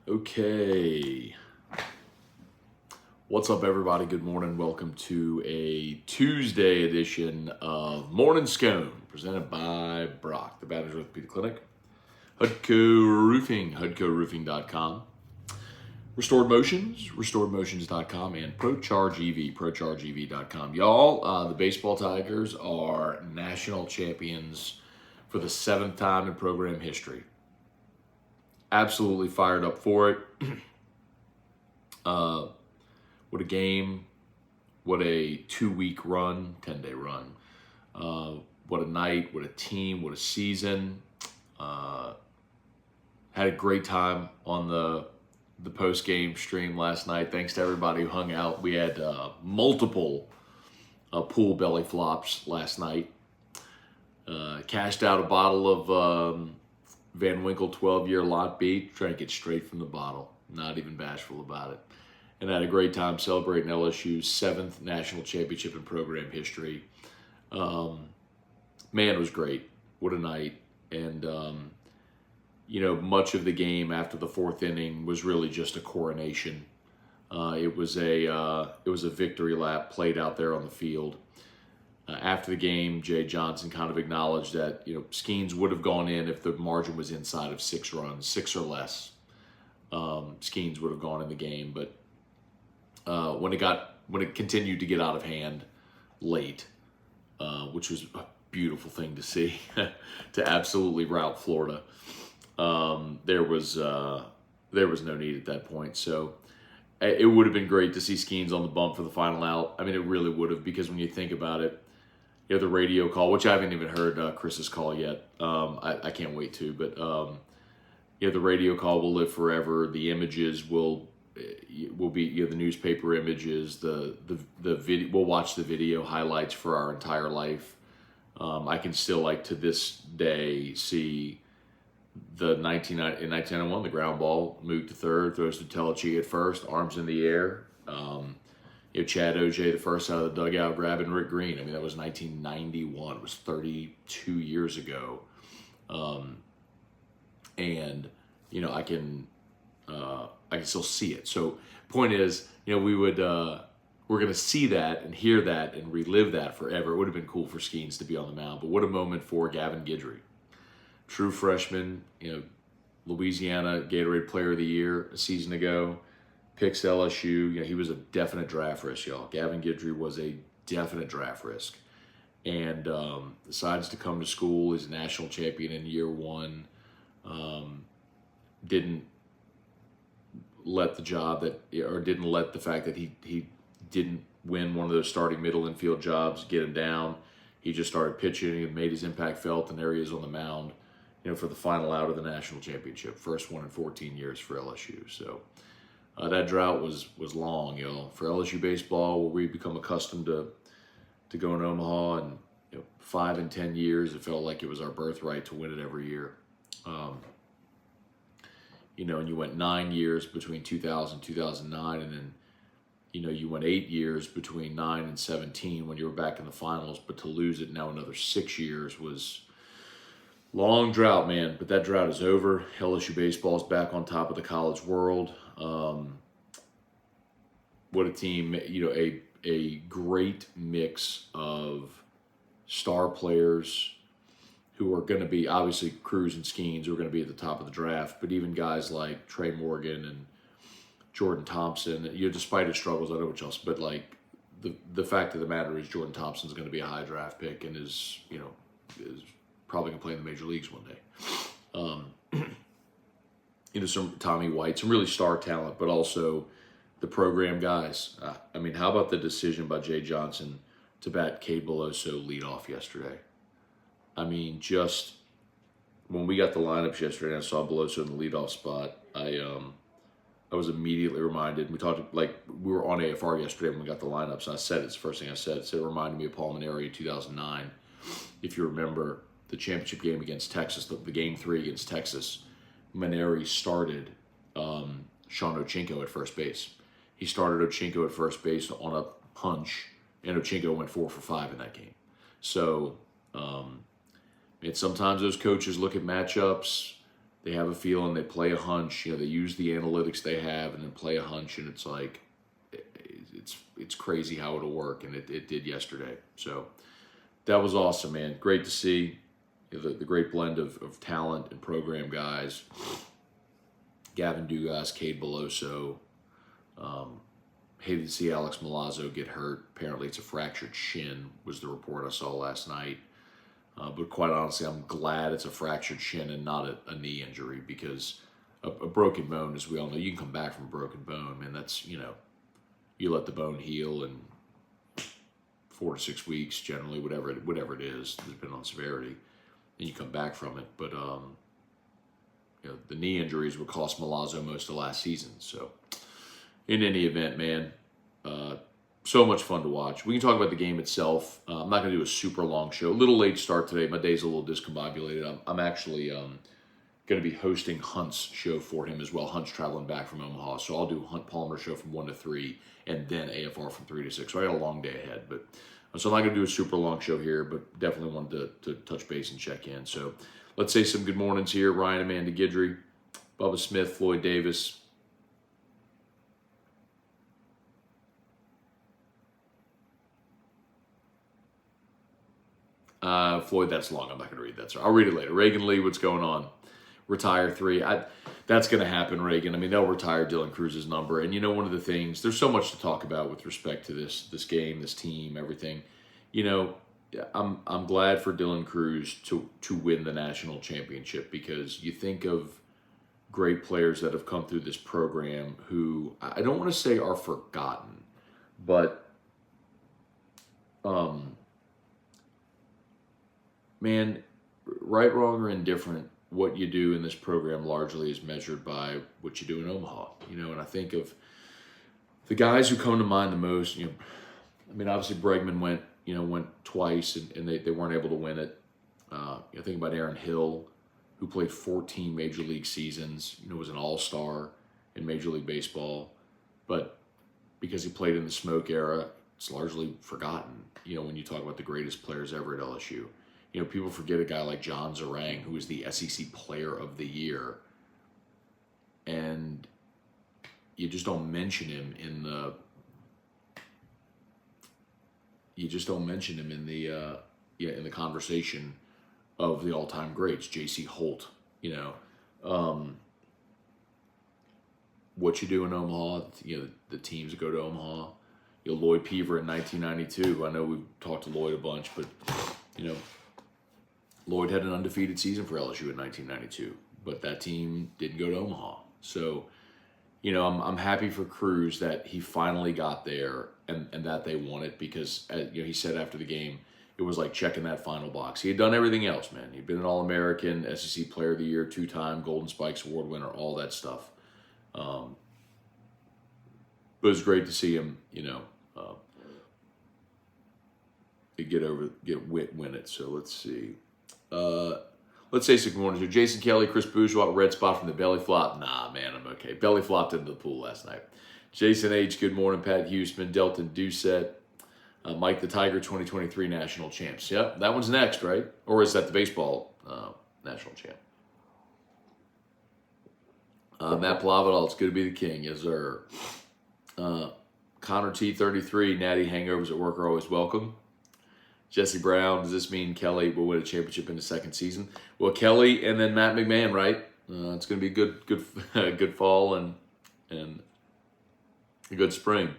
Okay. What's up, everybody? Good morning. Welcome to a Tuesday edition of Morning Scone, presented by Brock, the Batters Orthopedic Clinic, Hudco Roofing, HudcoRoofing.com, Restored Motions, RestoredMotions.com, and ProCharge EV, ProChargeEV.com. Y'all, the baseball Tigers are national champions for the 7th time in program history. Absolutely fired up for it. What a game. What a 2-week run, 10-day run. What a night, what a team, what a season. Had a great time on the post-game stream last night. Thanks to everybody who hung out. We had multiple pool belly flops last night. Cashed out a bottle of Van Winkle 12-year lot beat, trying to get straight from the bottle. Not even bashful about it. And had a great time celebrating LSU's 7th national championship in program history. Man, it was great. What a night. And, much of the game after the 4th inning was really just a coronation. It was a victory lap played out there on the field. After the game, Jay Johnson kind of acknowledged that, Skenes would have gone in if the margin was inside of 6 runs, 6 or less. Skenes would have gone in the game, but when it continued to get out of hand late, which was a beautiful thing to see, to absolutely rout Florida, there was no need at that point. So it would have been great to see Skenes on the bump for the final out. I mean, it really would have, because when you think about it, the radio call, which I haven't even heard Chris's call yet. I can't wait to, but the radio call will live forever. The images will be the newspaper images. The video, we'll watch the video highlights for our entire life. I can still, to this day, see in 1991, the ground ball, Moot to third, throws to Telechi at first, arms in the air. Chad OJ, the first out of the dugout, grabbing Rick Green. I mean, that was 1991. It was 32 years ago. I can still see it. So point is, we're going to see that and hear that and relive that forever. It would have been cool for Skenes to be on the mound, but what a moment for Gavin Guidry. True freshman, Louisiana Gatorade Player of the Year a season ago, picks LSU. He was a definite draft risk, y'all. Gavin Guidry was a definite draft risk. And decides to come to school. He's a national champion in year 1. Didn't let the fact that he didn't win one of those starting middle infield jobs get him down. He just started pitching and made his impact felt, and there he is on the mound, for the final out of the national championship. First one in 14 years for LSU. So that drought was long, y'all. For LSU baseball, where we become accustomed to going to Omaha, and 5 and 10 years, it felt like it was our birthright to win it every year. And you went 9 years between 2000 and 2009, and then, you went 8 years between 9 and 17 when you were back in the finals, but to lose it now another 6 years was long drought, man. But that drought is over. LSU baseball is back on top of the college world. What a team, a great mix of star players who are going to be, obviously, Cruz and Skenes, who are going to be at the top of the draft, but even guys like Trey Morgan and Jordan Thompson, despite his struggles, I know what else, but the fact of the matter is Jordan Thompson's going to be a high draft pick and is probably going to play in the major leagues one day. Some Tommy White, some really star talent, but also the program guys. How about the decision by Jay Johnson to bat Cade Beloso lead off yesterday? Just when we got the lineups yesterday and I saw Beloso in the leadoff spot, I was immediately reminded. We were on AFR yesterday when we got the lineups, and I said it's the first thing I said. So it reminded me of Paul Maneri in 2009. If you remember the championship game against Texas, the game 3 against Texas, Maneri started Sean Ochinko at first base. He started Ochinko at first base on a punch, and Ochinko went 4 for 5 in that game. So, sometimes those coaches look at matchups. they have a feeling, they play a hunch. They use the analytics they have and then play a hunch, and it's like it's crazy how it'll work, and it did yesterday. So that was awesome, man. Great to see the great blend of talent and program guys. Gavin Dugas, Cade Beloso. Hated to see Alex Milazzo get hurt. Apparently it's a fractured shin, was the report I saw last night. But quite honestly, I'm glad it's a fractured shin and not a knee injury, because a broken bone, as we all know, you can come back from a broken bone, man. That's, you let the bone heal in 4 to 6 weeks, generally, whatever it is, depending on severity, and you come back from it. But the knee injuries would cost Milazzo most of last season. So in any event, man, so much fun to watch. We can talk about the game itself. I'm not going to do a super long show. A little late start today. My day's a little discombobulated. I'm actually going to be hosting Hunt's show for him as well. Hunt's traveling back from Omaha, so I'll do Hunt Palmer's show from 1 to 3, and then AFR from 3 to 6. So I got a long day ahead, but so I'm not going to do a super long show here, but definitely wanted to touch base and check in. So let's say some good mornings here. Ryan, Amanda Guidry, Bubba Smith, Floyd Davis. Floyd, that's long. I'm not going to read that. So I'll read it later. Reagan Lee, what's going on? Retire 3. That's going to happen, Reagan. I mean, they'll retire Dylan Cruz's number. And one of the things, there's so much to talk about with respect to this game, this team, everything. I'm glad for Dylan Cruz to win the national championship, because you think of great players that have come through this program who I don't want to say are forgotten, but man, right, wrong, or indifferent, what you do in this program largely is measured by what you do in Omaha. And I think of the guys who come to mind the most. Obviously Bregman went twice and they weren't able to win it. I think about Aaron Hill, who played 14 Major League seasons, was an all-star in Major League Baseball, but because he played in the smoke era, it's largely forgotten, when you talk about the greatest players ever at LSU. People forget a guy like John Zarang, who was the SEC Player of the Year, and you just don't mention him in the in the conversation of the all-time greats. J.C. Holt, what you do in Omaha, the teams that go to Omaha. Lloyd Peaver in 1992. I know we've talked to Lloyd a bunch, but Lloyd had an undefeated season for LSU in 1992, but that team didn't go to Omaha. So, I'm happy for Cruz that he finally got there and that they won it, because, he said after the game, it was like checking that final box. He had done everything else, man. He'd been an All-American, SEC Player of the Year, 2-time Golden Spikes Award winner, all that stuff. But it was great to see him, win it. So let's see. Let's say some good mornings here. Jason Kelly, Chris Bourgeois, red spot from the belly flop. Nah, man, I'm okay. Belly flopped into the pool last night. Jason H, good morning. Pat Huseman, Delton Doucette, Mike the Tiger, 2023 national champs. Yep, that one's next, right? Or is that the baseball national champ? Matt Plavidal, it's good to be the king. Yes, sir. Connor T, 33, natty hangovers at work are always welcome. Jesse Brown, does this mean Kelly will win a championship in the second season? Well, Kelly and then Matt McMahon, right? It's going to be good fall and a good spring.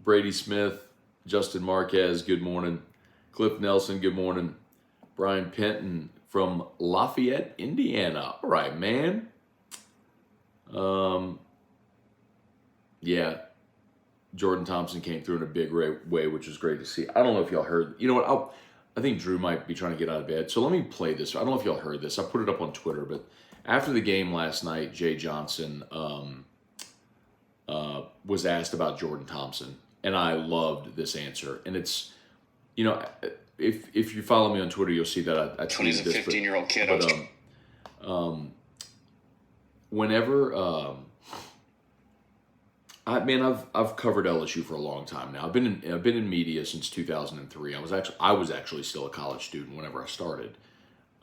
Brady Smith, Justin Marquez, good morning. Cliff Nelson, good morning. Brian Penton from Lafayette, Indiana. All right, man. Yeah. Jordan Thompson came through in a big way, which was great to see. I don't know if y'all heard. You know what? I think Drew might be trying to get out of bed. So let me play this. I don't know if y'all heard this. I put it up on Twitter. But after the game last night, Jay Johnson was asked about Jordan Thompson. And I loved this answer. And it's, if you follow me on Twitter, you'll see that I tweeted this. 15-year-old kid. But whenever... I've covered LSU for a long time now. I've been in media since 2003. I was actually still a college student whenever I started.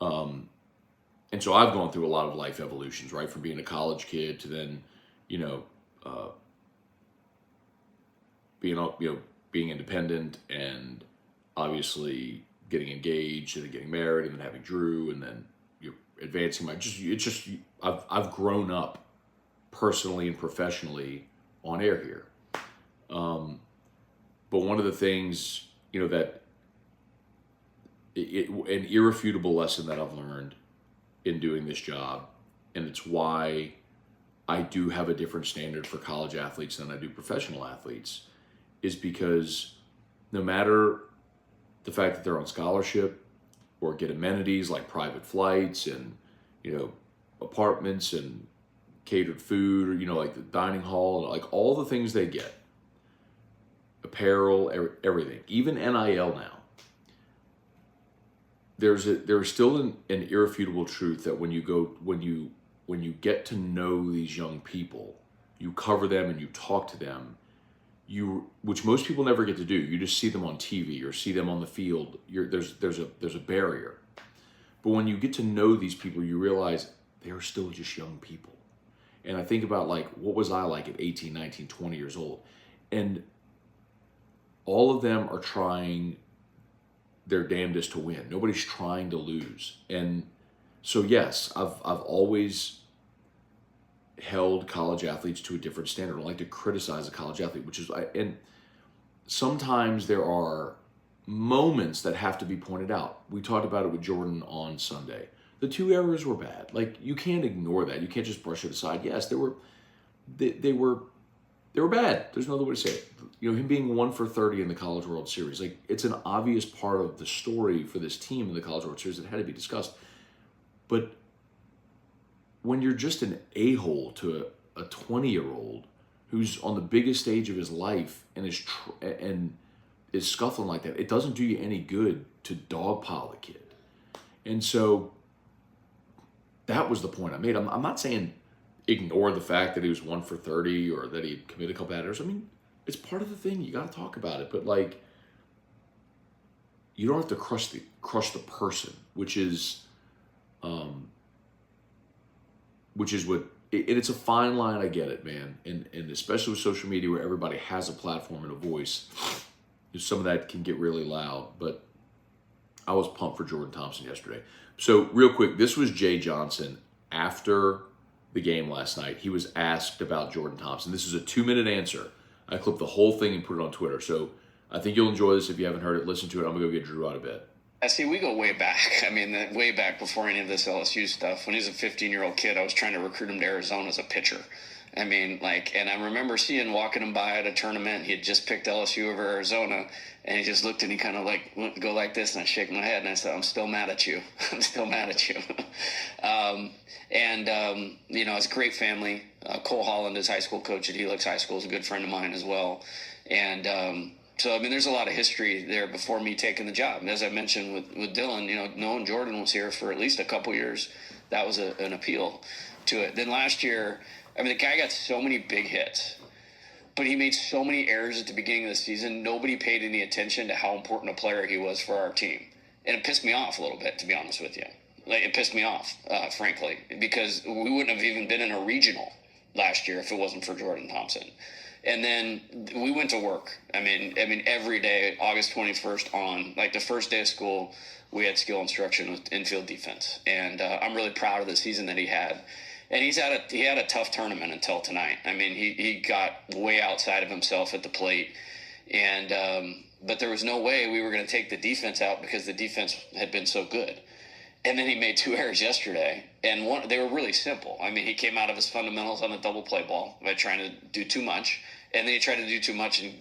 And so I've gone through a lot of life evolutions, right? From being a college kid to then, you know, uh, being independent, and obviously getting engaged and then getting married and then having Drew, and then advancing I've grown up personally and professionally on air here. But one of the things, that an irrefutable lesson that I've learned in doing this job, and it's why I do have a different standard for college athletes than I do professional athletes, is because no matter the fact that they're on scholarship or get amenities like private flights and, apartments and catered food, or, like the dining hall, and like all the things they get, apparel, everything, even NIL now, there's still an irrefutable truth that when you get to know these young people, you cover them and you talk to them, which most people never get to do. You just see them on TV or see them on the field. There's a barrier. But when you get to know these people, you realize they are still just young people. And I think about, like, what was I like at 18, 19, 20 years old? And all of them are trying their damnedest to win. Nobody's trying to lose. And so, yes, I've always held college athletes to a different standard. I don't like to criticize a college athlete, and sometimes there are moments that have to be pointed out. We talked about it with Jordan on Sunday. The 2 errors were bad. Like, you can't ignore that. You can't just brush it aside. Yes, they were bad. There's no other way to say it. Him being 1 for 30 in the College World Series, like, it's an obvious part of the story for this team in the College World Series that had to be discussed. But when you're just an a-hole to a 20-year-old who's on the biggest stage of his life and is scuffling like that, it doesn't do you any good to dogpile the kid. And so that was the point I made. I'm not saying ignore the fact that he was 1 for 30 or that he committed a couple bad errors. I mean, it's part of the thing. You got to talk about it. But, like, you don't have to crush the person, which is what, and it's a fine line. I get it, man. And especially with social media where everybody has a platform and a voice, some of that can get really loud. But I was pumped for Jordan Thompson yesterday. So real quick, this was Jay Johnson after the game last night. He was asked about Jordan Thompson. This is a 2-minute answer. I clipped the whole thing and put it on Twitter. So I think you'll enjoy this. If you haven't heard it, listen to it. I'm going to go get Drew out of bed. I see, we go way back. I mean, way back before any of this LSU stuff. When he was a 15-year-old kid, I was trying to recruit him to Arizona as a pitcher. I mean, and I remember walking him by at a tournament. He had just picked LSU over Arizona, and he just looked and he kind of went to go like this, and I shake my head and I said, "I'm still mad at you. I'm still mad at you." It's a great family. Cole Holland is high school coach at Helix High School, is a good friend of mine as well. And so, I mean, there's a lot of history there before me taking the job. And as I mentioned with Dylan, knowing Jordan was here for at least a couple years, that was an appeal to it. Then last year, I mean, the guy got so many big hits, but he made so many errors at the beginning of the season. Nobody paid any attention to how important a player he was for our team. And it pissed me off a little bit, to be honest with you. It pissed me off, frankly, because we wouldn't have even been in a regional last year if it wasn't for Jordan Thompson. And then we went to work. I mean, every day, August 21st on, the first day of school, we had skill instruction with infield defense. And I'm really proud of the season that he had. And he had a tough tournament until tonight. I mean, he got way outside of himself at the plate. And but there was no way we were going to take the defense out because the defense had been so good. And then he made 2 errors yesterday, and they were really simple. I mean, he came out of his fundamentals on the double play ball by trying to do too much, and then he tried to do too much and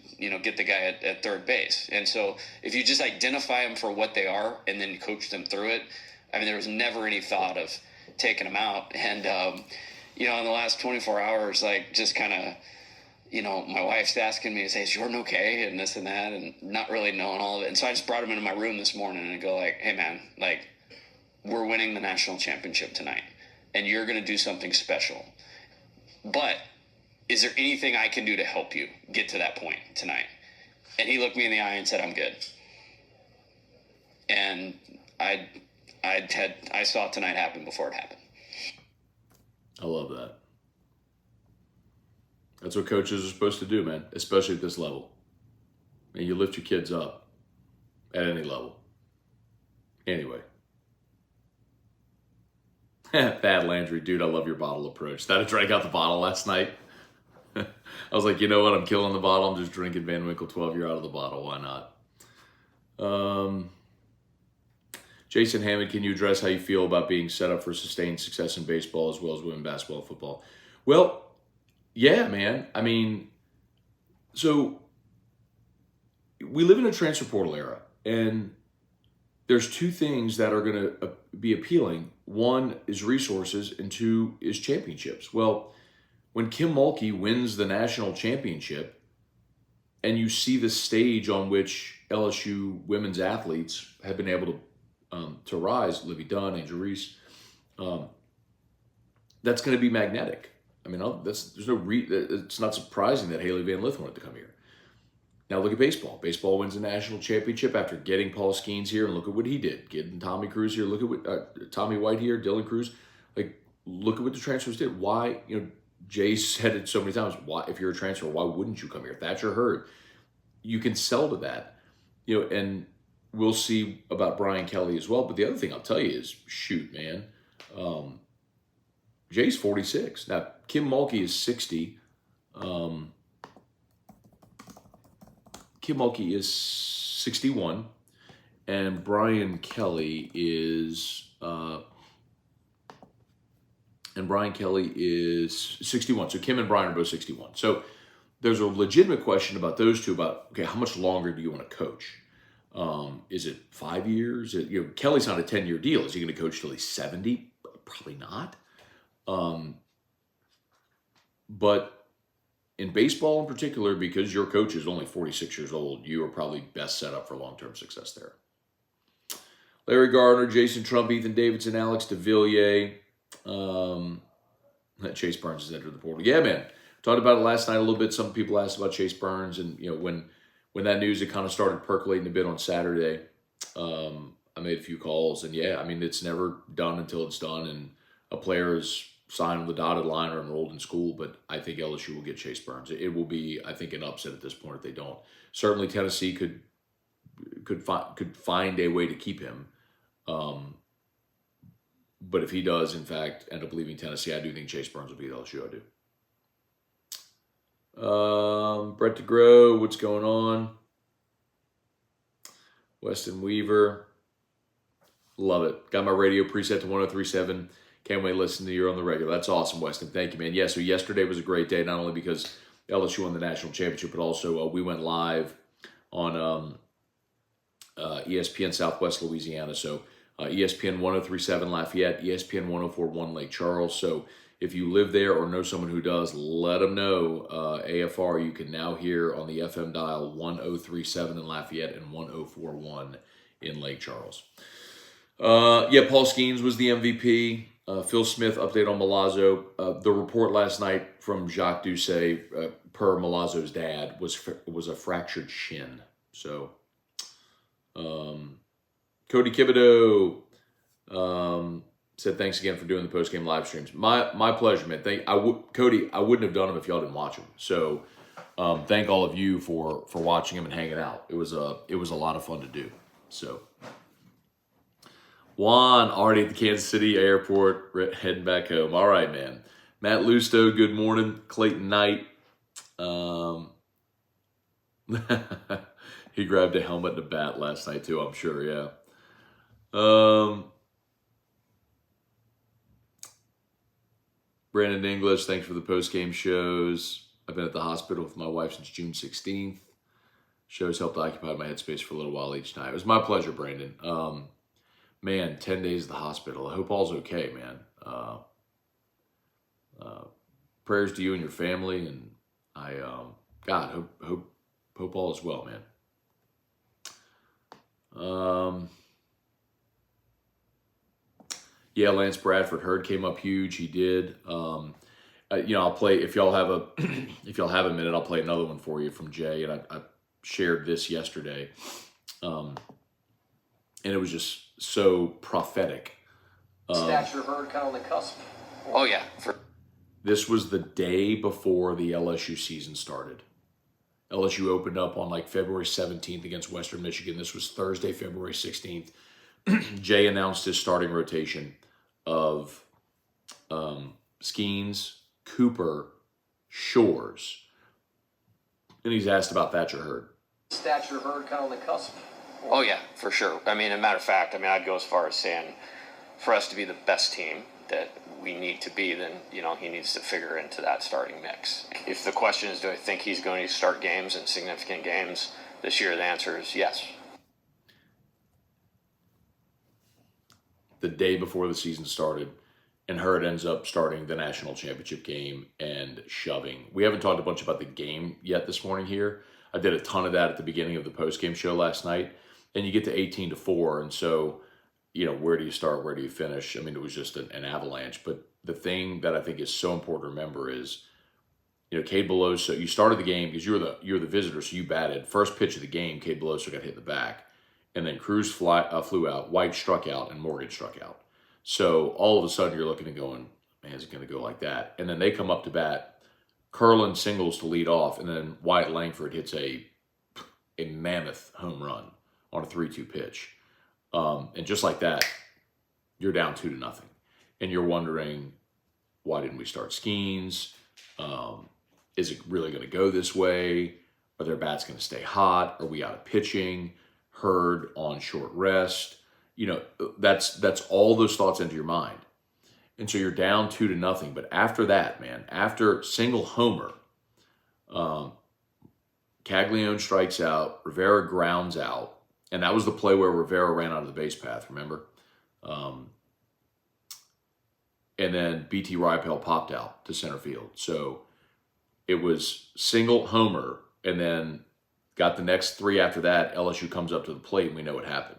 get the guy at third base. And so if you just identify them for what they are and then coach them through it, I mean, there was never any thought of taking them out. And in the last 24 hours, just kind of, my wife's asking me, "Is Jordan okay?" and this and that, and not really knowing all of it. And so I just brought him into my room this morning and I go "Hey man, we're winning the national championship tonight, and you're going to do something special. But is there anything I can do to help you get to that point tonight?" And he looked me in the eye and said, "I'm good." And I I saw tonight happen before it happened. I love that. That's what coaches are supposed to do, man, especially at this level. And you lift your kids up at any level. Anyway. Bad Landry, dude, I love your bottle approach. That I drank out the bottle last night. I was like, you know what? I'm killing the bottle. I'm just drinking Van Winkle 12-year out of the bottle. Why not? Jason Hammond, can you address how you feel about being set up for sustained success in baseball as well as women's basketball and football? Well, yeah, man. I mean, so we live in a transfer portal era, and there's two things that are going to be appealing. One is resources, and two is championships. Well, when Kim Mulkey wins the national championship, and you see the stage on which LSU women's athletes have been able to rise, Livy Dunn, Angel Reese, that's going to be magnetic. I mean, it's not surprising that Haley Van Lith wanted to come here. Now look at baseball. Baseball wins a national championship after getting Paul Skeens here, and look at what he did. Getting Tommy Cruz here. Look at what Tommy White here, Dylan Cruz. Like, look at what the transfers did. Why? Jay said it so many times. Why, if you're a transfer, why wouldn't you come here? Thatcher Hurd. You can sell to that. And we'll see about Brian Kelly as well. But the other thing I'll tell you is, shoot, man. Jay's 46. Now, Kim Mulkey is 60. Kim Mulkey is 61, and Brian Kelly is 61. So Kim and Brian are both 61. So there's a legitimate question about those two about, okay, how much longer do you want to coach? Is it 5 years? Kelly's on a 10-year deal. Is he going to coach till he's 70? Probably not. But in baseball in particular, because your coach is only 46 years old, you are probably best set up for long-term success there. Larry Gardner, Jason Trump, Ethan Davidson, Alex DeVilliers. Chase Burns has entered the portal. Yeah, man. Talked about it last night a little bit. Some people asked about Chase Burns, and when that news had kind of started percolating a bit on Saturday, I made a few calls, and yeah, I mean, it's never done until it's done, and a player is signed on the dotted line or enrolled in school, but I think LSU will get Chase Burns. It will be, I think, an upset at this point if they don't. Certainly Tennessee could find a way to keep him. But if he does, in fact, end up leaving Tennessee, I do think Chase Burns will be at LSU. I do. Brett DeGrow, what's going on? Weston Weaver. Love it. Got my radio preset to 103.7. Can't wait to listen to you on the regular. That's awesome, Weston. Thank you, man. Yeah, so yesterday was a great day, not only because LSU won the national championship, but also we went live on ESPN Southwest Louisiana. So ESPN 103.7 Lafayette, ESPN 104.1 Lake Charles. So if you live there or know someone who does, let them know. AFR, you can now hear on the FM dial 103.7 in Lafayette and 104.1 in Lake Charles. Paul Skeens was the MVP. Phil Smith, update on Milazzo. The report last night from Jacques Doucet, per Milazzo's dad, was a fractured shin. So, Cody Kibido said thanks again for doing the post-game live streams. My pleasure, man. Cody, I wouldn't have done them if y'all didn't watch them. So, thank all of you for watching them and hanging out. It was a lot of fun to do. So. Juan, already at the Kansas City airport, heading back home. All right, man. Matt Lusto, good morning. Clayton Knight. He grabbed a helmet and a bat last night, too, I'm sure, yeah. Brandon English, thanks for the post-game shows. I've been at the hospital with my wife since June 16th. Shows helped occupy my headspace for a little while each night. It was my pleasure, Brandon. Man, 10 days at the hospital. I hope all's okay, man. Prayers to you and your family, and I, God, hope all is well, man. Lance Bradford Hurd came up huge. He did. I'll play if y'all have a minute. I'll play another one for you from Jay, and I shared this yesterday. and it was just so prophetic. Stature Hurd kind of on the cusp. Oh yeah, This was the day before the LSU season started. LSU opened up on like February 17th against Western Michigan. This was Thursday, February 16th. Jay announced his starting rotation of Skeens, Cooper, Shores. And he's asked about Thatcher Hurd. Stature Hurd kind of on the cusp. Oh yeah, for sure. I mean, as a matter of fact, I'd go as far as saying, for us to be the best team that we need to be, then he needs to figure into that starting mix. If the question is, do I think he's going to start games and significant games this year? The answer is yes. The day before the season started, and Hurd ends up starting the national championship game and shoving. We haven't talked a bunch about the game yet this morning here. I did a ton of that at the beginning of the post-game show last night, and you get to 18-4, and so, where do you start, where do you finish? It was just an avalanche, but the thing that I think is so important to remember is, Cade Beloso, you started the game because you're the visitor, so you batted. First pitch of the game, Cade Beloso got hit in the back, and then Cruz flew out, White struck out, and Morgan struck out. So all of a sudden you're looking and going, man, is it going to go like that? And then they come up to bat, Curlin singles to lead off, and then Wyatt Langford hits a mammoth home run on a 3-2 pitch. And just like that, you're down 2-0. And you're wondering, why didn't we start Skeens? Is it really going to go this way? Are their bats going to stay hot? Are we out of pitching? Hurd on short rest? That's all those thoughts into your mind. And so you're down 2-0. But after that, man, after single homer, Caglione strikes out, Rivera grounds out, and that was the play where Rivera ran out of the base path, remember? And then BT Ripel popped out to center field. So it was single homer, and then got the next 3 after that. LSU comes up to the plate, and we know what happened.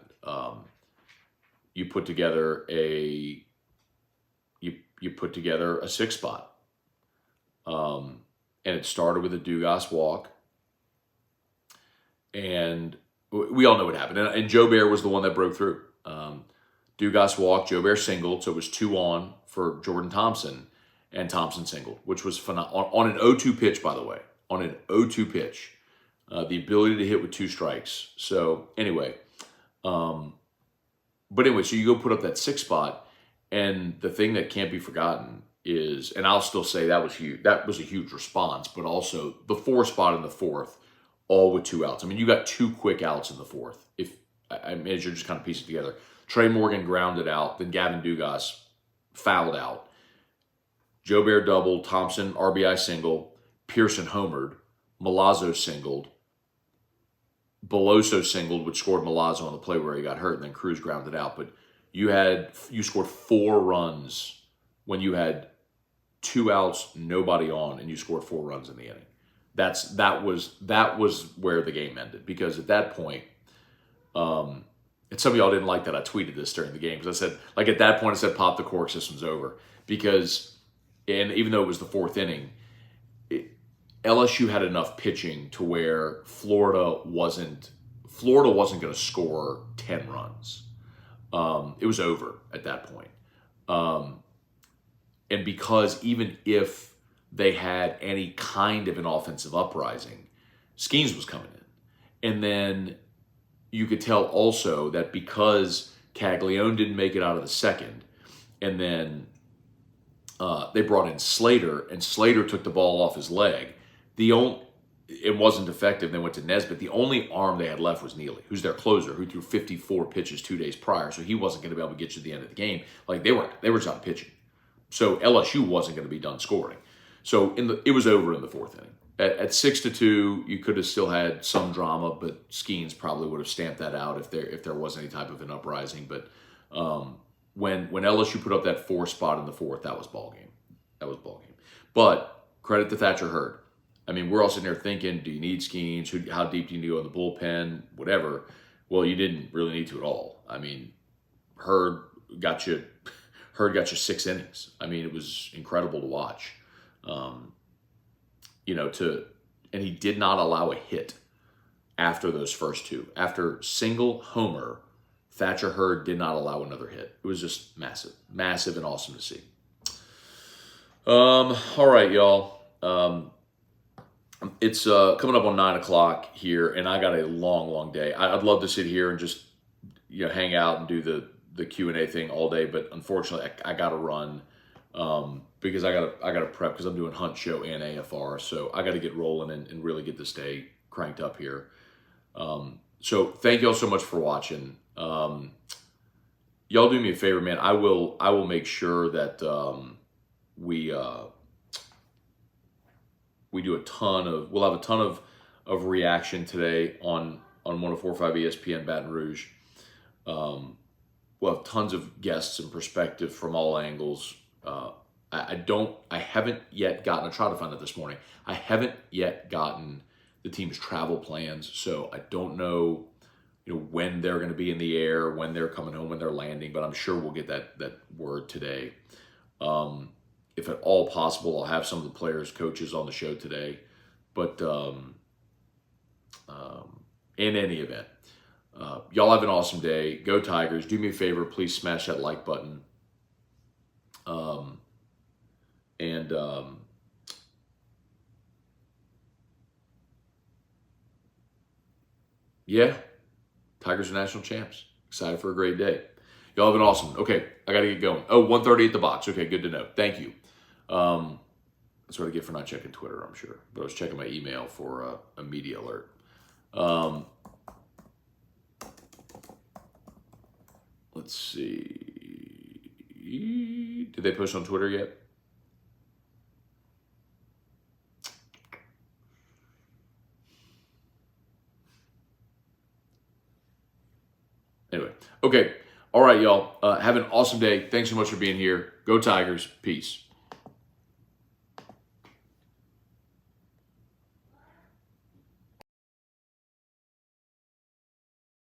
You put together a 6 spot, and it started with a Dugas walk, and we all know what happened. And Joe Bear was the one that broke through. Dugas walked, Joe Bear singled, so it was 2 on for Jordan Thompson, and Thompson singled, which was phenomenal on an 0-2 pitch, by the way, on an 0-2 pitch. The ability to hit with 2 strikes. So anyway, so you go put up that 6 spot, and the thing that can't be forgotten is, and I'll still say that was huge. That was a huge response, but also the 4 spot in the 4th, all with 2 outs. You got 2 quick outs in the 4th. As you're just kind of piecing it together. Trey Morgan grounded out, then Gavin Dugas fouled out. Joe Bear doubled, Thompson RBI single, Pearson homered, Milazzo singled, Beloso singled, which scored Milazzo on the play where he got hurt, and then Cruz grounded out. But you scored 4 runs when you had 2 outs, nobody on, and you scored 4 runs in the inning. That was where the game ended, because at that point, and some of y'all didn't like that I tweeted this during the game, because I said, at that point I said, pop the cork, system's over, because, and even though it was the 4th inning, LSU had enough pitching to where Florida wasn't going to score 10 runs. It was over at that point. And because even if they had any kind of an offensive uprising, Skeens was coming in. And then you could tell also that because Caglione didn't make it out of the 2nd, and then they brought in Slater, and Slater took the ball off his leg. It wasn't effective. They went to Nesbitt. The only arm they had left was Neely, who's their closer, who threw 54 pitches 2 days prior. So he wasn't going to be able to get you to the end of the game. They were just out pitching. So LSU wasn't going to be done scoring. So it was over in the 4th inning. At 6-2, you could have still had some drama, but Skeens probably would have stamped that out if there was any type of an uprising. But when LSU put up that 4 spot in the 4th, that was ball game. But credit to Thatcher Hurd. We're all sitting there thinking, do you need Skeens? How deep do you need to go in the bullpen? Whatever. Well, you didn't really need to at all. Hurd got you 6 innings. It was incredible to watch. And he did not allow a hit after those first 2. After single homer, Thatcher Hurd did not allow another hit. It was just massive, massive and awesome to see. All right, y'all. It's coming up on 9 o'clock here, and I got a long, long day. I'd love to sit here and just hang out and do the Q&A thing all day, but unfortunately, I got to run because I got to prep because I'm doing Hunt Show and AFR, so I got to get rolling and really get this day cranked up here. So thank y'all so much for watching. Y'all do me a favor, man. I will make sure that we do we'll have a ton of reaction today on 104.5 ESPN Baton Rouge. We'll have tons of guests and perspective from all angles. I haven't yet gotten, I tried to find it this morning. I haven't yet gotten the team's travel plans, so I don't know, when they're going to be in the air, when they're coming home, when they're landing, but I'm sure we'll get that word today. If at all possible, I'll have some of the players, coaches on the show today. But in any event, y'all have an awesome day. Go Tigers. Do me a favor. Please smash that like button. Yeah, Tigers are national champs. Excited for a great day. Y'all have an awesome. Okay, I got to get going. Oh, 1:30 at the box. Okay, good to know. Thank you. That's what I get for not checking Twitter, I'm sure. But I was checking my email for a media alert. Let's see. Did they post on Twitter yet? Anyway, okay. All right, y'all. Have an awesome day. Thanks so much for being here. Go Tigers. Peace.